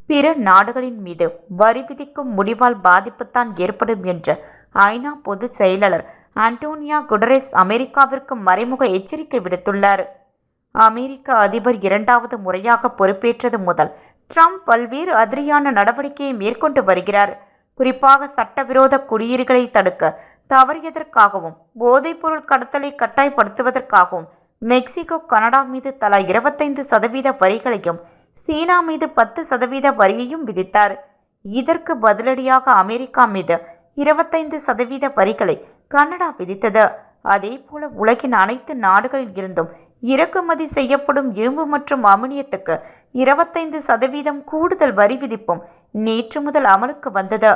பிற நாடுகளின் மீது வரி விதிக்கும் முடிவால் பாதிப்புத்தான் ஏற்படும் என்று ஐநா பொதுச் செயலாளர் ஆண்டோனியோ குடரெஸ் அமெரிக்காவிற்கு மறைமுக எச்சரிக்கை விடுத்துள்ளார். அமெரிக்க அதிபர் இரண்டாவது முறையாக பொறுப்பேற்றது முதல் ட்ரம்ப் பல்வேறு அதிரடியான நடவடிக்கையை மேற்கொண்டு வருகிறார். குறிப்பாக சட்டவிரோத குடியேறிகளை தடுக்க தவறியதற்காகவும் போதைப்பொருள் கடத்தலை கட்டாயப்படுத்துவதற்காகவும் மெக்சிகோ கனடா மீது தலா 25% வரிகளையும் சீனா மீது 10% வரியையும் விதித்தார். இதற்கு பதிலடியாக அமெரிக்கா மீது 25% வரிகளை கனடா விதித்தது. அதேபோல உலகின் அனைத்து நாடுகளில் இருந்தும் இறக்குமதி செய்யப்படும் இரும்பு மற்றும் அலுமினியத்துக்கு 25% கூடுதல் வரி விதிப்பும் நேற்று முதல் அமலுக்கு வந்தது.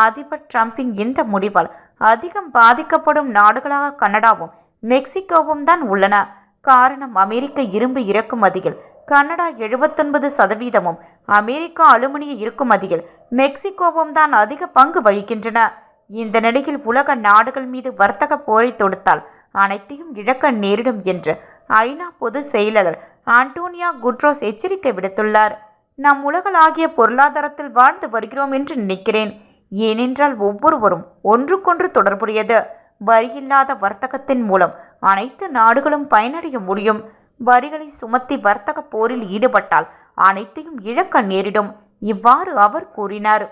அதிபர் டிரம்பின் இந்த முடிவால் அதிகம் பாதிக்கப்படும் நாடுகளாக கனடாவும் மெக்சிகோவும் தான் உள்ளன. காரணம், அமெரிக்க இரும்பு இறக்குமதியில் கனடா 79%, அமெரிக்க அலுமினிய இறக்குமதியில் மெக்சிகோவும் தான் அதிக பங்கு வகிக்கின்றன. இந்த நிலையில் உலக நாடுகள் மீது வர்த்தக போரை தொடுத்தால் அனைத்தையும் இழக்க நேரிடும் என்று ஐநா பொதுச் செயலாளர் ஆண்டோனியோ குட்ரோஸ் எச்சரிக்கை விடுத்துள்ளார். நாம் உலகளாகிய பொருளாதாரத்தில் வாழ்ந்து வருகிறோம் என்று நினைக்கிறேன். ஏனென்றால் ஒவ்வொருவரும் ஒன்றுக்கொன்று தொடர்புடையது. வரியில்லாத வர்த்தகத்தின் மூலம் அனைத்து நாடுகளும் பயனடைய முடியும். வரிகளை சுமத்தி வர்த்தக போரில் ஈடுபட்டால் அனைத்தையும் இழக்க நேரிடும். இவ்வாறு அவர் கூறினார்.